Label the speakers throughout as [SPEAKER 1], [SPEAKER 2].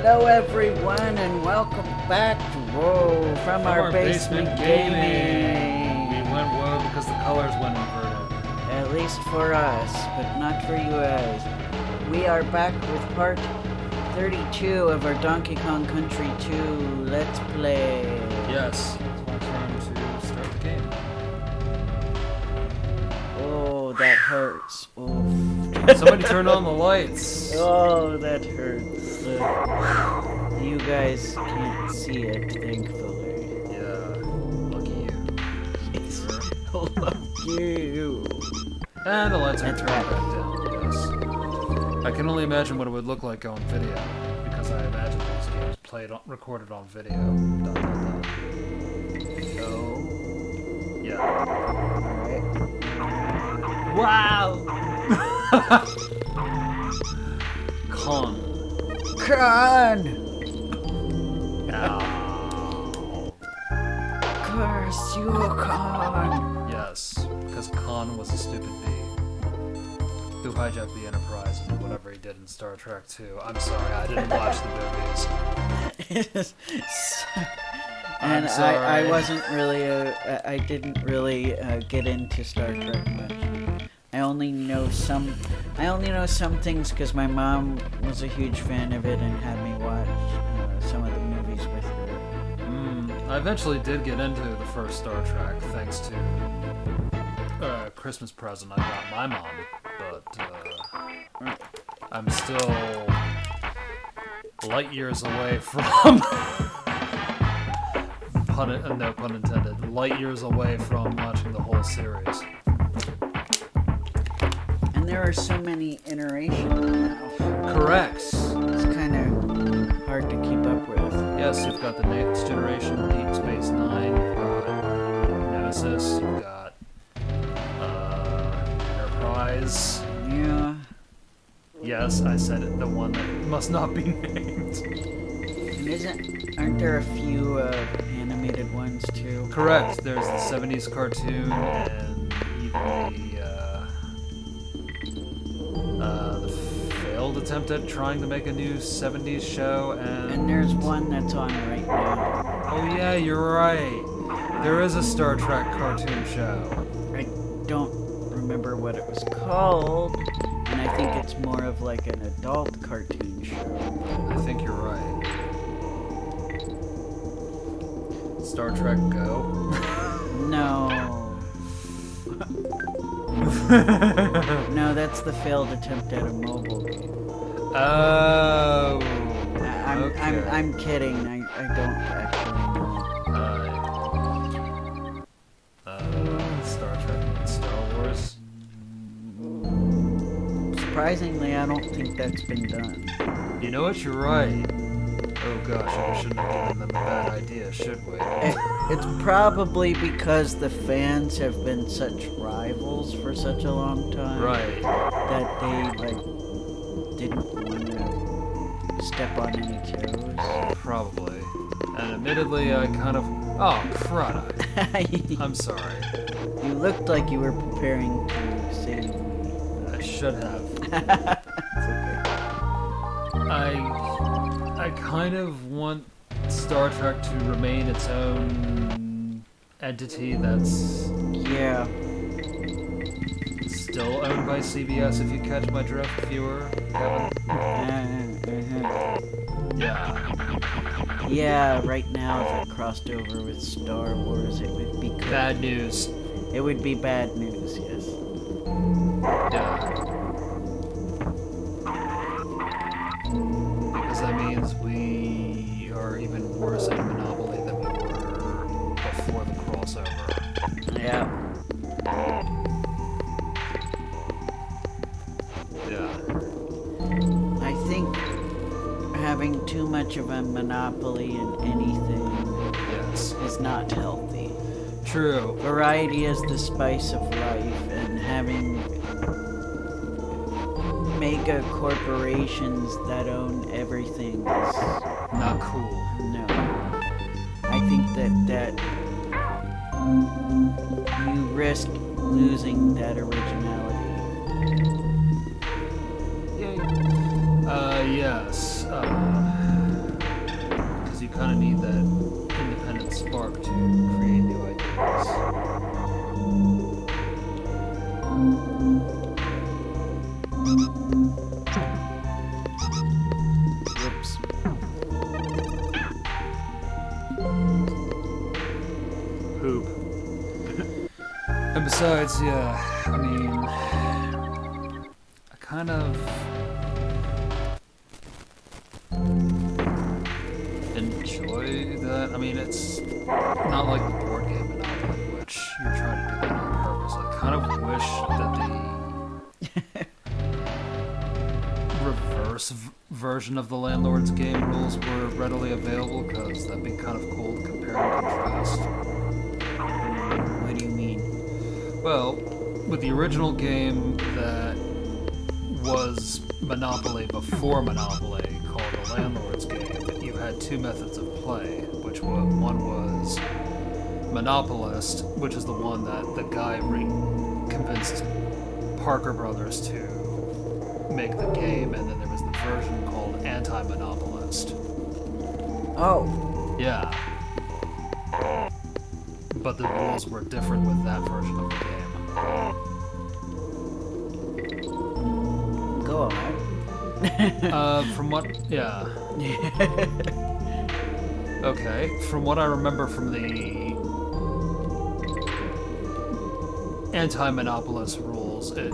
[SPEAKER 1] Hello everyone and welcome back to Whoa from our basement gaming.
[SPEAKER 2] We went whoa because the colors went inverted.
[SPEAKER 1] At least for us, but not for you guys. We are back with part 32 of our Donkey Kong Country 2 Let's Play.
[SPEAKER 2] Yes, it's my turn to start the game.
[SPEAKER 1] Oh, that hurts. Oh.
[SPEAKER 2] Somebody turn on the lights.
[SPEAKER 1] Oh, that hurts. You guys can't see it, thankfully.
[SPEAKER 2] Yeah, lucky you.
[SPEAKER 1] Lucky you.
[SPEAKER 2] And the lights are
[SPEAKER 1] That's
[SPEAKER 2] turned
[SPEAKER 1] right.
[SPEAKER 2] back down, yes. I can only imagine what it would look like on video, because I imagine these games recorded on video. Dot, dot, dot.
[SPEAKER 1] So,
[SPEAKER 2] Yeah.
[SPEAKER 1] alright.
[SPEAKER 2] Wow! Con. Ow.
[SPEAKER 1] Curse you, Khan!
[SPEAKER 2] Yes, because Khan was a stupid bee who hijacked the Enterprise and did whatever he did in Star Trek 2. I'm sorry, I didn't watch the movies.
[SPEAKER 1] And
[SPEAKER 2] I'm sorry.
[SPEAKER 1] I wasn't really I didn't really get into Star Trek much. I only know some things because my mom was a huge fan of it and had me watch some of the movies with her.
[SPEAKER 2] I eventually did get into the first Star Trek thanks to a Christmas present I got my mom, but I'm still light years away from no pun intended, light years away from watching the whole series.
[SPEAKER 1] And there are so many iterations now.
[SPEAKER 2] Correct.
[SPEAKER 1] It's kind of hard to keep up with.
[SPEAKER 2] Yes, you've got the Next Generation, Deep Space Nine, you've got Nemesis, you've got Enterprise.
[SPEAKER 1] Yeah.
[SPEAKER 2] Yes, I said it, the one that must not be named.
[SPEAKER 1] And aren't there a few animated ones too?
[SPEAKER 2] Correct, there's the 70s cartoon and even the failed attempt at trying to make a new 70s show,
[SPEAKER 1] And there's one that's on right now.
[SPEAKER 2] Oh yeah, you're right. There is a Star Trek cartoon show.
[SPEAKER 1] I don't remember what it was called, and I think it's more of like an adult cartoon show.
[SPEAKER 2] I think you're right. Star Trek Go?
[SPEAKER 1] No. No, that's the failed attempt at a mobile game.
[SPEAKER 2] Oh.
[SPEAKER 1] I'm kidding. I don't actually know.
[SPEAKER 2] Star Trek and Star Wars?
[SPEAKER 1] Surprisingly, I don't think that's been done.
[SPEAKER 2] You know what? You're right. Oh gosh, we shouldn't have given them a bad idea, should we?
[SPEAKER 1] It's probably because the fans have been such rivals for such a long time.
[SPEAKER 2] Right.
[SPEAKER 1] That they, didn't want to step on any toes.
[SPEAKER 2] Probably. And admittedly, I kind of... Oh, crud. I'm sorry.
[SPEAKER 1] You looked like you were preparing to save me.
[SPEAKER 2] I should have.
[SPEAKER 1] It's okay.
[SPEAKER 2] I kind of want Star Trek to remain its own entity that's
[SPEAKER 1] Yeah.
[SPEAKER 2] still owned by CBS, if you catch my drift, viewer, Kevin. Yeah.
[SPEAKER 1] Yeah, right now if it crossed over with Star Wars, it would be good.
[SPEAKER 2] Bad news.
[SPEAKER 1] It would be bad news, yes.
[SPEAKER 2] Yeah. Because that means we are even worse at Monopoly than we were before the crossover.
[SPEAKER 1] Yeah.
[SPEAKER 2] Yeah.
[SPEAKER 1] I think having too much of a monopoly in anything
[SPEAKER 2] Yes.
[SPEAKER 1] is not healthy.
[SPEAKER 2] True.
[SPEAKER 1] Variety is the spice of life, and having mega corporations that own everything is
[SPEAKER 2] Not cool.
[SPEAKER 1] no. I think that you risk losing that originality.
[SPEAKER 2] Yes. you kind of need that independent spark to create new ideas.
[SPEAKER 1] Whoops.
[SPEAKER 2] Poop. And besides, yeah, I mean, I kind of enjoy that. I mean, it's not like the board game Monopoly, which you're trying to do that on purpose. I kind of wish that the reverse version of the Landlord's Game rules were readily available, because that'd be kind of cool to compare and contrast.
[SPEAKER 1] What do you mean?
[SPEAKER 2] Well, with the original game that was Monopoly before Monopoly, called the Landlord's Game, you had two methods of play, which one was Monopolist, which is the one that the guy convinced Parker Brothers to make the game, and then there was the version called Anti-Monopolist.
[SPEAKER 1] Oh.
[SPEAKER 2] Yeah. But the rules were different with that version of the game.
[SPEAKER 1] Go on.
[SPEAKER 2] From what... Yeah. Okay. From what I remember from the anti-monopolist rules, it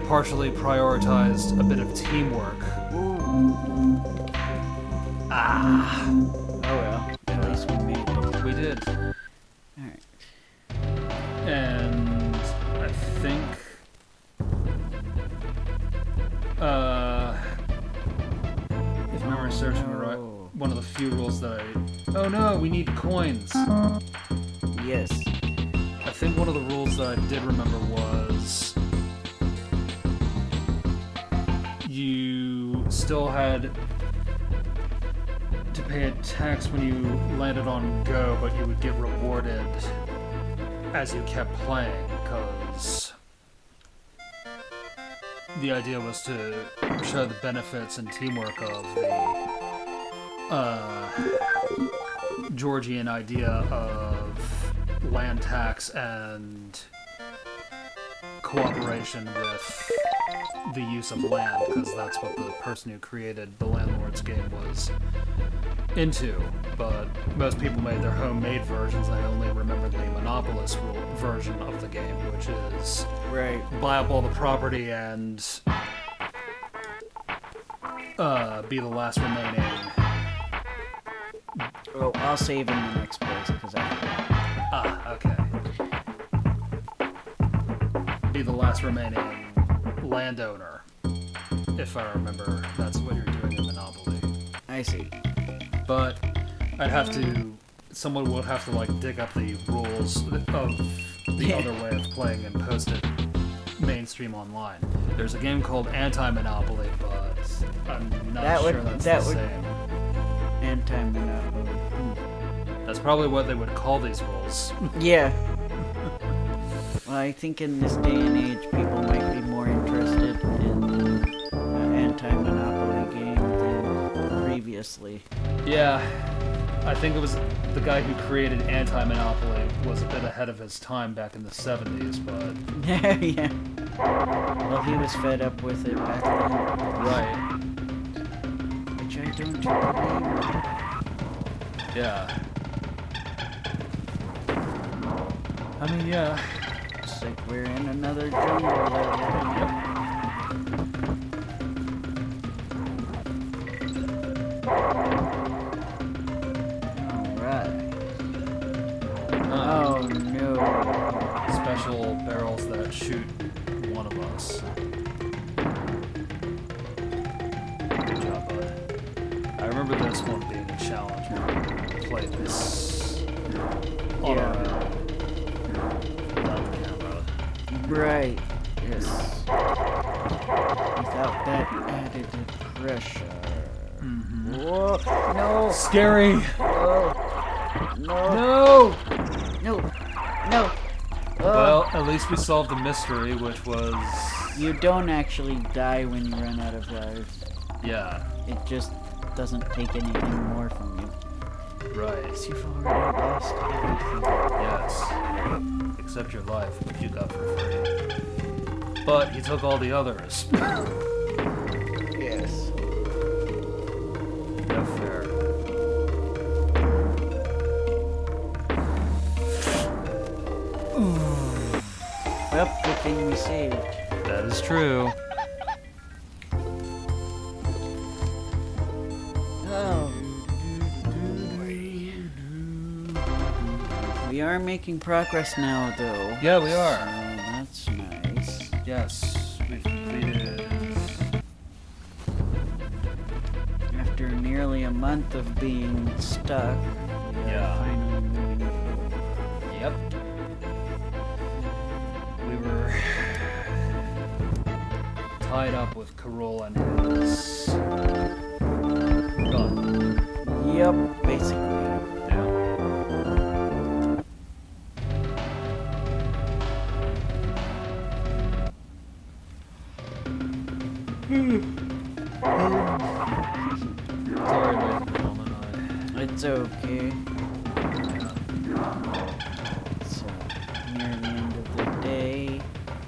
[SPEAKER 2] partially prioritized a bit of teamwork.
[SPEAKER 1] Ooh.
[SPEAKER 2] Ah.
[SPEAKER 1] Oh well. At least we made it.
[SPEAKER 2] We did.
[SPEAKER 1] Alright.
[SPEAKER 2] And I think... if memory serves me right, one of the few rules that I... Oh no, we need coins!
[SPEAKER 1] Yes.
[SPEAKER 2] I think one of the rules that I did remember was... you still had to pay a tax when you landed on Go, but you would get rewarded as you kept playing, because the idea was to show the benefits and teamwork of the Georgian idea of land tax and cooperation with the use of land, because that's what the person who created the Landlord's Game was into. But most people made their homemade versions. I only remember the monopolist version of the game, which is
[SPEAKER 1] Right.
[SPEAKER 2] buy up all the property and be the last remaining.
[SPEAKER 1] Well, I'll save in the next place because I forgot.
[SPEAKER 2] Ah, okay. Be the last remaining landowner, if I remember. That's what you're doing in Monopoly.
[SPEAKER 1] I see.
[SPEAKER 2] But I'd have to... someone would have to, like, dig up the rules of the other way of playing and post it mainstream online. There's a game called Anti-Monopoly, but I'm not sure that's the same.
[SPEAKER 1] Anti-monopoly.
[SPEAKER 2] That's probably what they would call these rules.
[SPEAKER 1] Yeah. Well, I think in this day and age, people might be more interested in an anti-monopoly game than previously.
[SPEAKER 2] Yeah, I think it was the guy who created Anti-Monopoly was a bit ahead of his time back in the 70s, but...
[SPEAKER 1] Yeah. Well, he was fed up with it back then.
[SPEAKER 2] Right.
[SPEAKER 1] Which I don't believe.
[SPEAKER 2] Yeah. I mean, yeah.
[SPEAKER 1] It's like we're in another jungle level. Alright. Oh no.
[SPEAKER 2] Special barrels that shoot one of us. Good job, bud. I remember this one being a challenge when we played this on our own. Without the camera.
[SPEAKER 1] Right. Yes. Without that added pressure.
[SPEAKER 2] Mm-hmm.
[SPEAKER 1] Whoa. No.
[SPEAKER 2] Scary!
[SPEAKER 1] No.
[SPEAKER 2] No!
[SPEAKER 1] No.
[SPEAKER 2] Well, at least we solved the mystery, which was...
[SPEAKER 1] You don't actually die when you run out of lives.
[SPEAKER 2] Yeah.
[SPEAKER 1] It just doesn't take anything more from you.
[SPEAKER 2] Right.
[SPEAKER 1] Because you've already lost everything.
[SPEAKER 2] Yes. Except your life, which you got for free. But he took all the others.
[SPEAKER 1] Yes.
[SPEAKER 2] No fair.
[SPEAKER 1] Well, good thing we saved.
[SPEAKER 2] That is true.
[SPEAKER 1] Oh. We are making progress now, though.
[SPEAKER 2] Yeah, we are.
[SPEAKER 1] So that's nice.
[SPEAKER 2] Yes, we've completed.
[SPEAKER 1] After nearly a month of being stuck, we are
[SPEAKER 2] Yeah.
[SPEAKER 1] finally moving forward.
[SPEAKER 2] Yep. We were tied up with Carol and his gun.
[SPEAKER 1] Yep, basically.
[SPEAKER 2] Yeah. Sorry, ladies and gentlemen.
[SPEAKER 1] It's okay.
[SPEAKER 2] Yeah.
[SPEAKER 1] So, near the end of the day,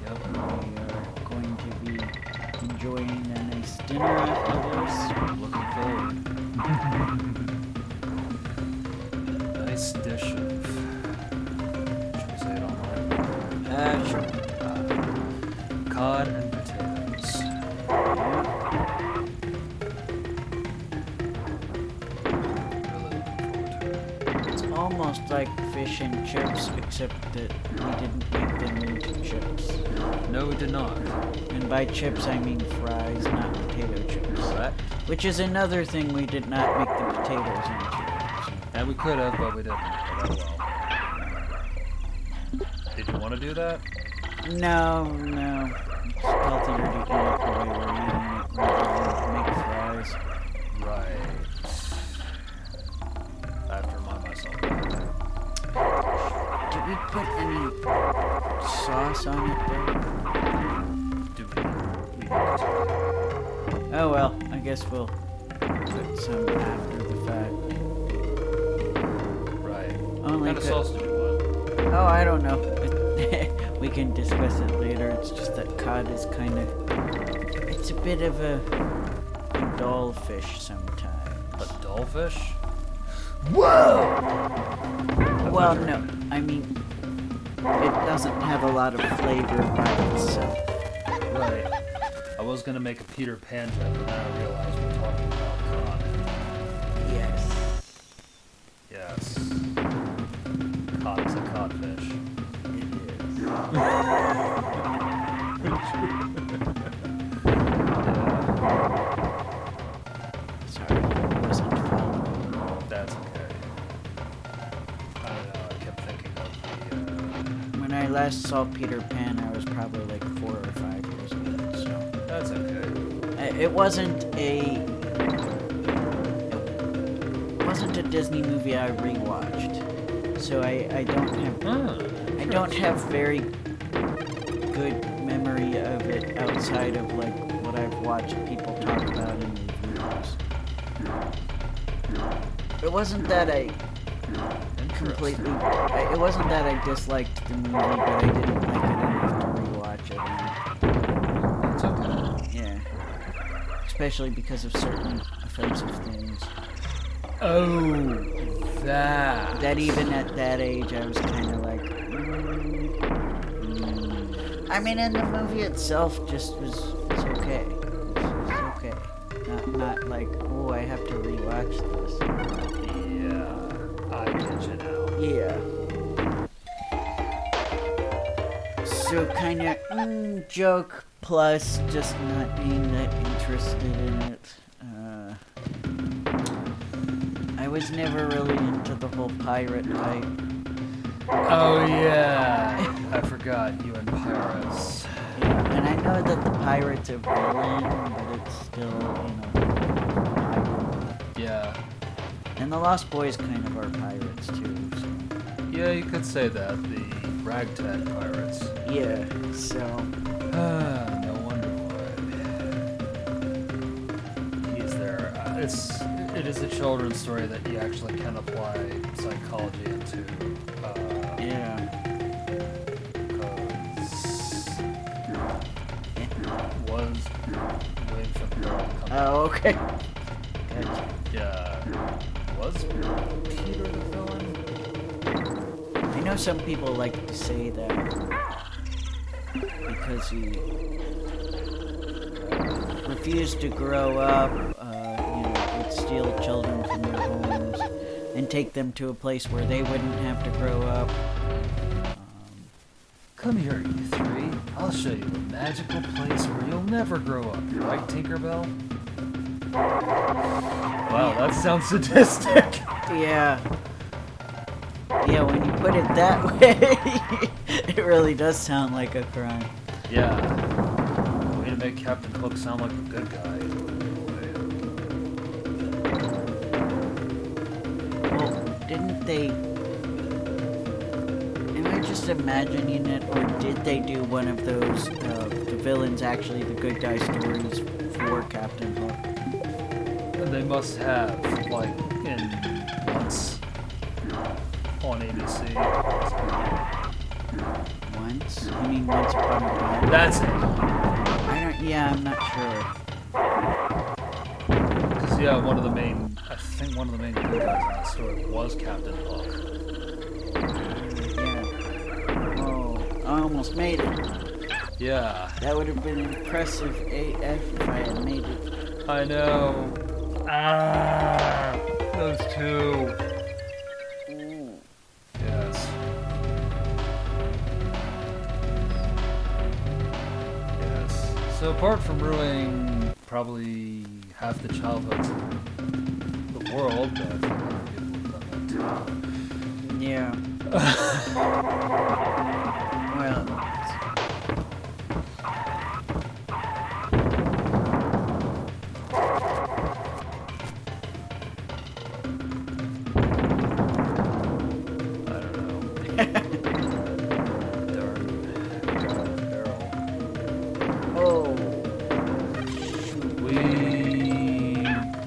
[SPEAKER 2] Yep.
[SPEAKER 1] we are going to be enjoying a nice dinner after this.
[SPEAKER 2] Looking forward. Nice dish of. Should we say it online?
[SPEAKER 1] Sure.
[SPEAKER 2] Cod and potatoes. Really looking forward to it.
[SPEAKER 1] It's almost like fish and chips, except that we didn't make them into chips.
[SPEAKER 2] No, we did not.
[SPEAKER 1] And by chips, I mean fries, not potato chips.
[SPEAKER 2] Right?
[SPEAKER 1] Which is another thing we did not make the potatoes into.
[SPEAKER 2] And we could have, but we didn't. But oh well. Did you want to do that?
[SPEAKER 1] No. It's healthier to eat it the way we're eating it rather than to make fries.
[SPEAKER 2] Right. I have to remind myself of that.
[SPEAKER 1] Did we put any sauce on it though?
[SPEAKER 2] Do we need to?
[SPEAKER 1] Oh well, I guess we'll put some after the fact.
[SPEAKER 2] Right.
[SPEAKER 1] Only
[SPEAKER 2] What kind of sauce do you want?
[SPEAKER 1] Oh, I don't know. We can discuss it later. It's just that cod is kind of... It's a bit of a dull fish sometimes.
[SPEAKER 2] A dollfish?
[SPEAKER 1] Whoa! Well, no. I mean, it doesn't have a lot of flavor by itself.
[SPEAKER 2] Right. I was gonna make a Peter Pan joke, but then I realized we're talking about cod.
[SPEAKER 1] Yes.
[SPEAKER 2] Yes. Cod is a codfish.
[SPEAKER 1] It is. Sorry, I wasn't following.
[SPEAKER 2] That's okay. I don't know, I kept thinking of the,
[SPEAKER 1] When I last saw Peter Pan, I was probably like 4 or 5 years old, so...
[SPEAKER 2] That's okay.
[SPEAKER 1] It wasn't a Disney movie I rewatched, so I don't have very good memory of it outside of like what I've watched people talk about in reviews. It wasn't that I completely. It wasn't that I disliked the movie, but I didn't like it enough to rewatch it.
[SPEAKER 2] It's okay.
[SPEAKER 1] Yeah, especially because of certain offensive things.
[SPEAKER 2] Oh, that.
[SPEAKER 1] That even at that age, I was kind of like. I mean, and the movie itself just was okay. It was okay. Not like, oh, I have to rewatch this.
[SPEAKER 2] Yeah, I get you now.
[SPEAKER 1] Yeah. So kind of joke plus just not being that interested in it. I was never really into the whole pirate hype.
[SPEAKER 2] Oh yeah, I forgot you and pirates.
[SPEAKER 1] Yeah, and I know that the pirate's a villain, but it's still, pirate.
[SPEAKER 2] Yeah.
[SPEAKER 1] And the Lost Boys kind of are pirates too, so.
[SPEAKER 2] Yeah, you could say that. The ragtag pirates.
[SPEAKER 1] Yeah, so.
[SPEAKER 2] No wonder why. He's there. it is a children's story that you actually can apply psychology into.
[SPEAKER 1] Yeah.
[SPEAKER 2] Was waiting for the girl to come.
[SPEAKER 1] Oh, okay. Gotcha.
[SPEAKER 2] Yeah. Was Peter the villain?
[SPEAKER 1] I know some people like to say that because he refused to grow up, would steal children from their homes and take them to a place where they wouldn't have to grow up.
[SPEAKER 2] Come here, you three. I'll show you a magical place where you'll never grow up. Right, Tinkerbell? Wow, that sounds sadistic.
[SPEAKER 1] Yeah. Yeah, when you put it that way, it really does sound like a crime.
[SPEAKER 2] Yeah. Way to make Captain Hook sound like a good guy.
[SPEAKER 1] Well, didn't they... Am I just imagining it, or did they do one of those, the villains actually the good guy stories for Captain Hook?
[SPEAKER 2] And they must have, like, in Once on ABC.
[SPEAKER 1] Once? You mean Once Upon a Time?
[SPEAKER 2] That's it.
[SPEAKER 1] I'm not sure.
[SPEAKER 2] Because, yeah, one of the main good guys in that story was Captain Hook.
[SPEAKER 1] Yeah. Oh, I almost made it.
[SPEAKER 2] Yeah.
[SPEAKER 1] That would have been impressive AF if I had made it.
[SPEAKER 2] I know. Ah, those two. Yes. Yes. So apart from ruining probably half the childhoods of the world, I think other people have done that too.
[SPEAKER 1] Yeah. Well.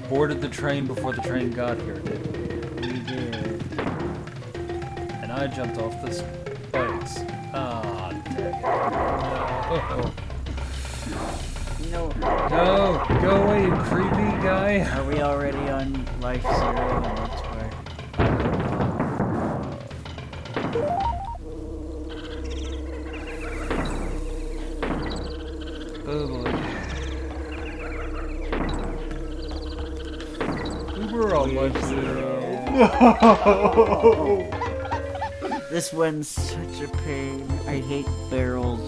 [SPEAKER 2] Boarded the train before the train got here, didn't we?
[SPEAKER 1] We did.
[SPEAKER 2] And I jumped off the spikes. Ah, dang it.
[SPEAKER 1] No.
[SPEAKER 2] No! Go away, you creepy guy!
[SPEAKER 1] Are we already on life 0 and that's where...
[SPEAKER 2] Oh boy. We're on life 0. No!
[SPEAKER 1] This one's such a pain. I hate barrels.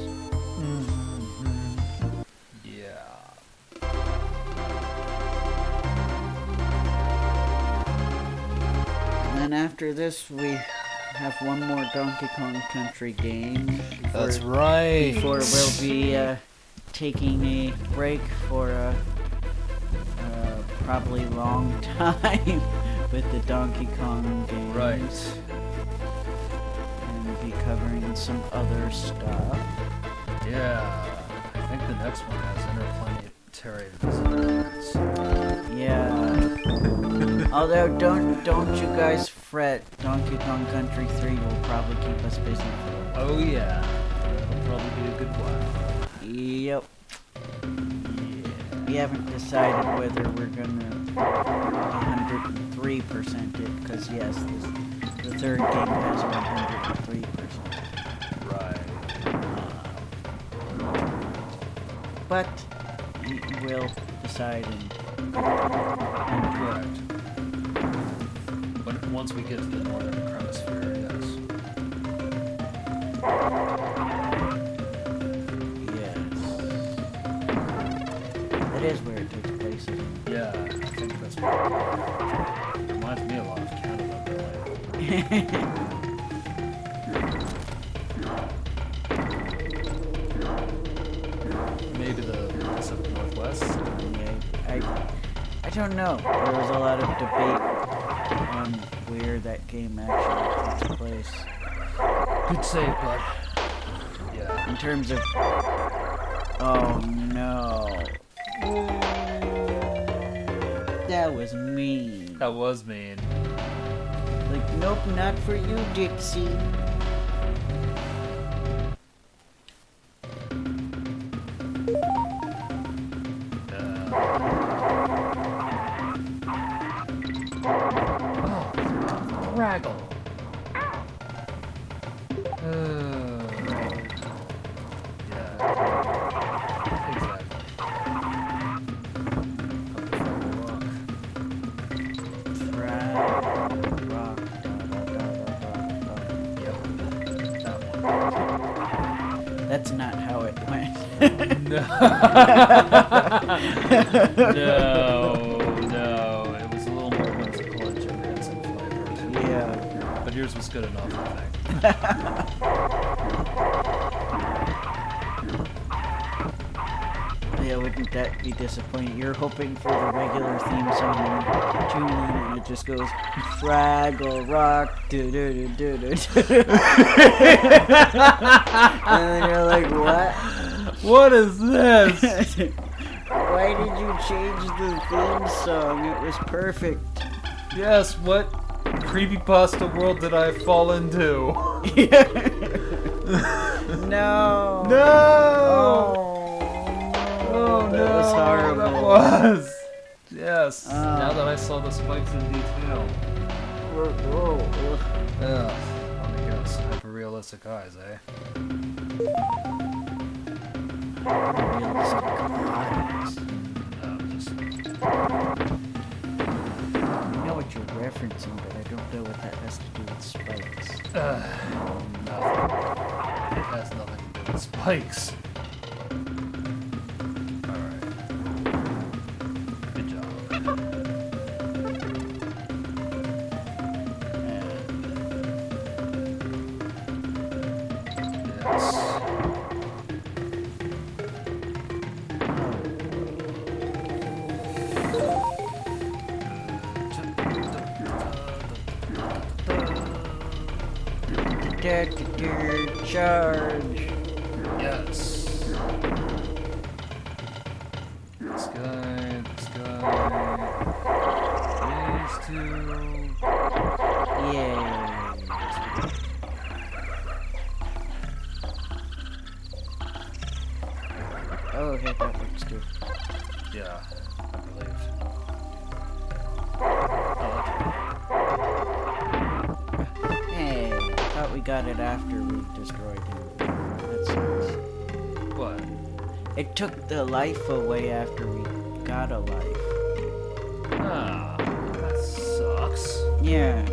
[SPEAKER 2] Yeah.
[SPEAKER 1] And then after this, we have one more Donkey Kong Country game.
[SPEAKER 2] That's right.
[SPEAKER 1] Before we'll be taking a break for a probably long time with the Donkey Kong games.
[SPEAKER 2] Right.
[SPEAKER 1] And be covering some other stuff.
[SPEAKER 2] Yeah. I think the next one has interplanetary visitors.
[SPEAKER 1] Yeah. Although don't you guys fret, Donkey Kong Country 3 will probably keep us busy for a while.
[SPEAKER 2] Oh yeah. That'll probably be a good while.
[SPEAKER 1] Yep. We haven't decided whether we're gonna 103% it, because yes, the third game has 103%.
[SPEAKER 2] Right.
[SPEAKER 1] But we'll decide and
[SPEAKER 2] correct. But once we get to the northern hemisphere, yes.
[SPEAKER 1] That is where it takes place, isn't it?
[SPEAKER 2] Yeah, I think that's what it reminds me a lot of Canada, really. Maybe the Pacific Northwest?
[SPEAKER 1] I don't know. There was a lot of debate on where that game actually takes place.
[SPEAKER 2] Good save, bud. Yeah.
[SPEAKER 1] In terms of... Oh, no. That was mean.
[SPEAKER 2] That was mean.
[SPEAKER 1] Like, nope, not for you, Dixie.
[SPEAKER 2] Raggle. Yeah. Exactly.
[SPEAKER 1] Rock.
[SPEAKER 2] Yep. That one.
[SPEAKER 1] That's not how it went.
[SPEAKER 2] No. No. It was a little more whimsical and ginger flavored.
[SPEAKER 1] Yeah.
[SPEAKER 2] But yours was good enough, I think.
[SPEAKER 1] Yeah, wouldn't that be disappointing? You're hoping for the regular theme song tune, and it just goes Fraggle Rock, do do do do do, and then you're like, what?
[SPEAKER 2] What is this?
[SPEAKER 1] Why did you change the theme song? It was perfect.
[SPEAKER 2] Yes, what creepypasta world did I fall into?
[SPEAKER 1] No.
[SPEAKER 2] No!
[SPEAKER 1] Oh,
[SPEAKER 2] no,
[SPEAKER 1] that was horrible.
[SPEAKER 2] That was. Yes. Now that I saw the spikes in detail. Ugh. Let me guess. Hyper-realistic eyes, eh?
[SPEAKER 1] Realistic eyes.
[SPEAKER 2] No, just...
[SPEAKER 1] I know what you're referencing, but I don't know what that has to do with spikes.
[SPEAKER 2] Nothing. It has nothing to do with spikes. Alright. Good job. Yes.
[SPEAKER 1] Charge.
[SPEAKER 2] Yes. This guy. These two.
[SPEAKER 1] Yay. Oh, okay, that works too.
[SPEAKER 2] Yeah, I believe.
[SPEAKER 1] Hey, I thought we got it after we destroyed him. That sucks.
[SPEAKER 2] What?
[SPEAKER 1] It took the life away after we got a life.
[SPEAKER 2] Ah, that sucks.
[SPEAKER 1] Yeah.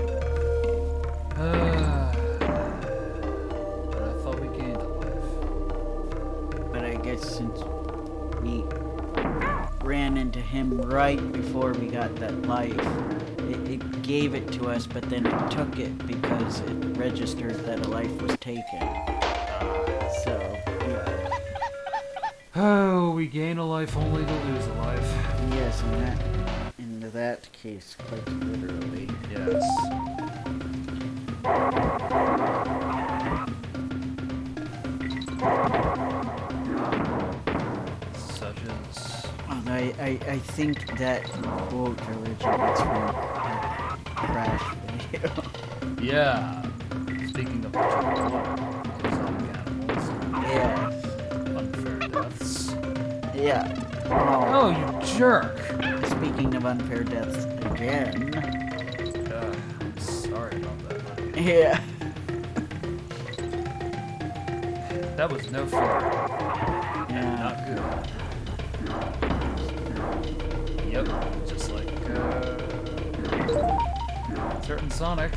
[SPEAKER 2] But I thought we gained a life.
[SPEAKER 1] But I guess since we ran into him right before we got that life, it gave it to us, but then it took it because it registered that a life was taken. So, yeah.
[SPEAKER 2] Oh, we gain a life only to lose a life.
[SPEAKER 1] Yes, in that case, quite literally.
[SPEAKER 2] Yes. Such as...
[SPEAKER 1] I think that quote originates from that Crash video.
[SPEAKER 2] Yeah. Speaking of which, exotic animals.
[SPEAKER 1] Yeah.
[SPEAKER 2] Unfair deaths.
[SPEAKER 1] Yeah.
[SPEAKER 2] Oh, you jerk!
[SPEAKER 1] Speaking of unfair deaths again.
[SPEAKER 2] I'm sorry about that, buddy.
[SPEAKER 1] Yeah.
[SPEAKER 2] That was no fair.
[SPEAKER 1] Yeah.
[SPEAKER 2] Not good. Yep, just like certain Sonic.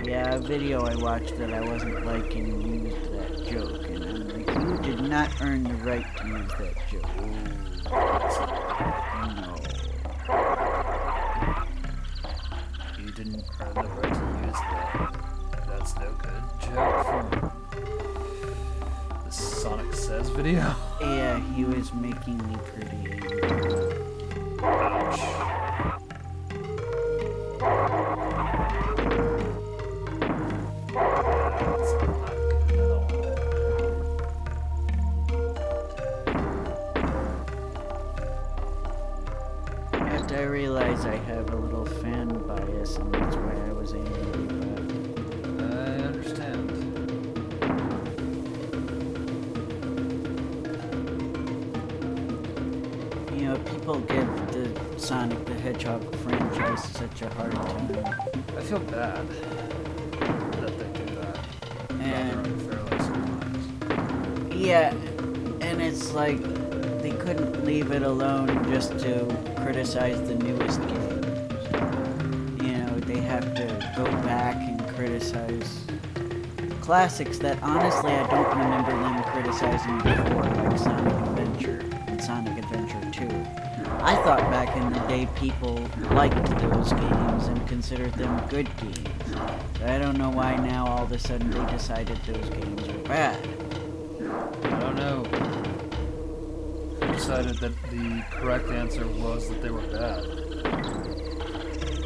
[SPEAKER 1] Yeah, a video I watched that I wasn't liking used that joke, and I'm like, you did not earn the right to use that joke. No.
[SPEAKER 2] You didn't earn the right to use that. That's no good joke from the Sonic Says video.
[SPEAKER 1] Yeah, he was making me pretty angry.
[SPEAKER 2] Ouch. That's not good at all.
[SPEAKER 1] I realize I have a little fan bias, and that's why I was angry, but...
[SPEAKER 2] I understand.
[SPEAKER 1] You know, people give the Sonic the Hedgehog franchise such a hard time.
[SPEAKER 2] I feel bad that they do that.
[SPEAKER 1] And
[SPEAKER 2] rather unfairly sometimes.
[SPEAKER 1] yeah, and it's like they couldn't leave it alone just to criticize the newest games. You know, they have to go back and criticize classics that honestly I don't remember them criticizing before, like Sonic Adventure and Sonic Adventure 2. I thought back in the day people liked those games and considered them good games. I don't know why now all of a sudden they decided those games are bad.
[SPEAKER 2] I don't know. I decided that the correct answer was that they were bad.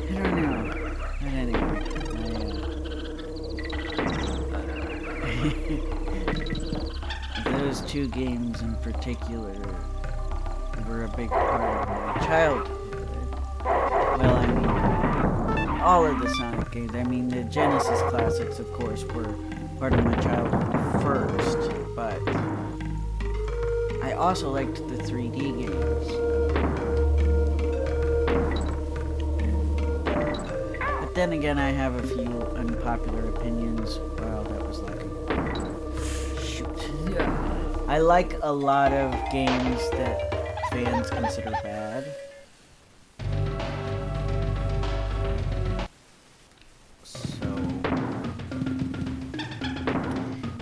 [SPEAKER 1] I don't know. But anyway, those two games in particular were a big part of my childhood. Well, I mean, all of the Sonic games. I mean, the Genesis classics, of course, were part of my childhood first, but I also liked the 3D games. But then again, I have a few unpopular opinions. Wow, that was like a... shoot.
[SPEAKER 2] Yeah.
[SPEAKER 1] I like a lot of games that fans consider bad. So...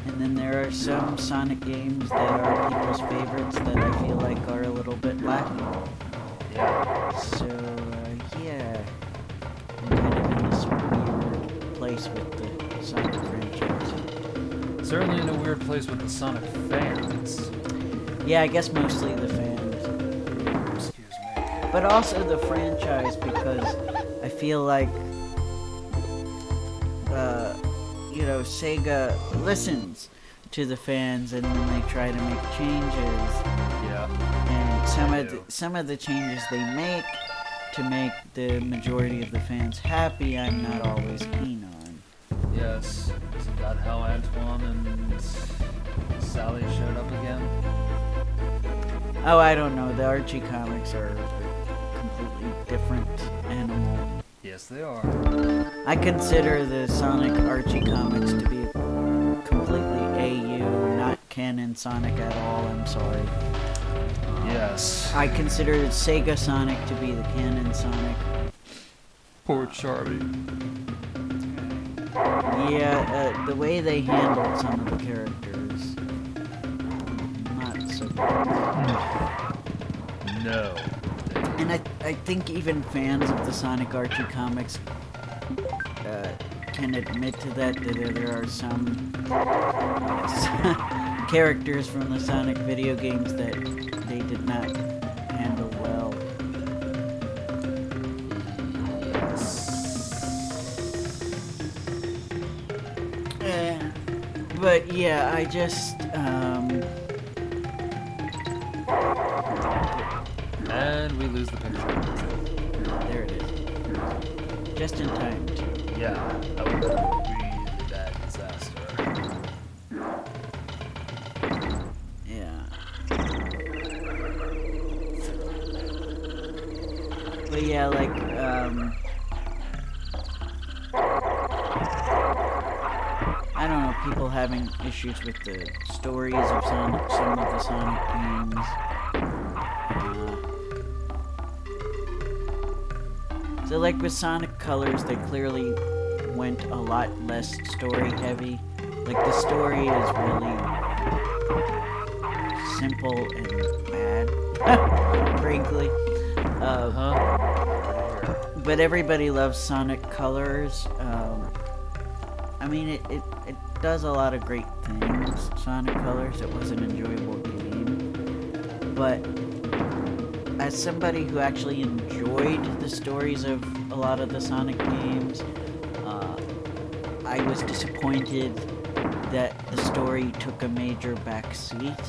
[SPEAKER 1] and then there are some Sonic games that are people's favorites that I feel like are a little bit lacking.
[SPEAKER 2] Yeah.
[SPEAKER 1] So, yeah. I'm kind of in this weird place with the Sonic franchise.
[SPEAKER 2] Certainly in a weird place with the Sonic fans.
[SPEAKER 1] Yeah, I guess mostly the fans.
[SPEAKER 2] Excuse me.
[SPEAKER 1] But also the franchise, because I feel like, you know, Sega listens to the fans and then they try to make changes.
[SPEAKER 2] Yeah.
[SPEAKER 1] And some of the changes they make to make the majority of the fans happy, I'm not always keen on.
[SPEAKER 2] Yes. Isn't that how Antoine and Sally showed up again?
[SPEAKER 1] Oh, I don't know. The Archie comics are a completely different animal.
[SPEAKER 2] Yes, they are.
[SPEAKER 1] I consider the Sonic Archie comics to be completely AU, not canon Sonic at all. I'm sorry.
[SPEAKER 2] Yes.
[SPEAKER 1] I consider Sega Sonic to be the canon Sonic.
[SPEAKER 2] Poor Charlie.
[SPEAKER 1] Yeah, the way they handled some of the characters, not so good.
[SPEAKER 2] No.
[SPEAKER 1] And I think even fans of the Sonic Archie comics can admit to that there are some characters from the Sonic video games that they did not handle well. But yeah, I just
[SPEAKER 2] And we lose the picture.
[SPEAKER 1] there it is. Just in time too.
[SPEAKER 2] Yeah, that would be a really bad disaster.
[SPEAKER 1] Yeah. But yeah, like, I don't know, people having issues with the stories of some of the Sonic games. So like with Sonic Colors, they clearly went a lot less story heavy. Like the story is really simple and bad, frankly. But everybody loves Sonic Colors. I mean, it does a lot of great things, Sonic Colors. It was an enjoyable game. But as somebody who actually enjoyed the stories of a lot of the Sonic games, I was disappointed that the story took a major backseat.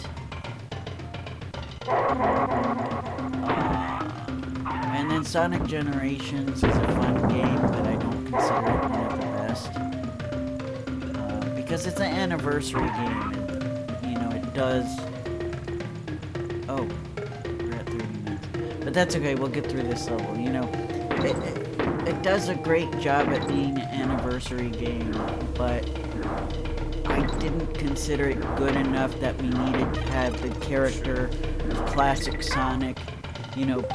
[SPEAKER 1] And then And Sonic Generations is a fun game, but I don't consider it one of the best. Because it's an anniversary game, and, it does... Oh, we're at 30 minutes. But that's okay, we'll get through this level, It does a great job at being an anniversary game, but I didn't consider it good enough that we needed to have the character of classic Sonic,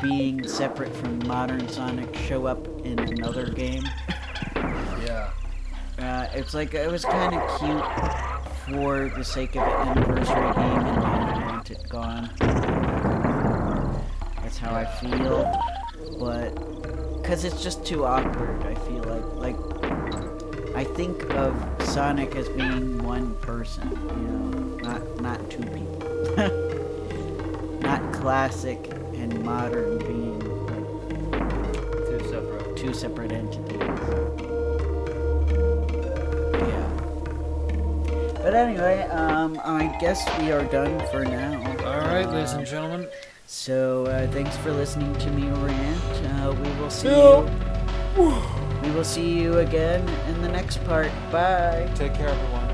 [SPEAKER 1] being separate from modern Sonic, show up in another game.
[SPEAKER 2] Yeah.
[SPEAKER 1] It's like, it was kind of cute for the sake of an anniversary game, and then I want it gone. That's how I feel, but... Because it's just too awkward, I feel like. I think of Sonic as being one person, not two people. Not classic and modern being two separate entities. Yeah. But anyway, I guess we are done for now.
[SPEAKER 2] Alright, ladies and gentlemen.
[SPEAKER 1] So, thanks for listening to me rant. We will see you. We will see you again in the next part. Bye.
[SPEAKER 2] Take care, everyone.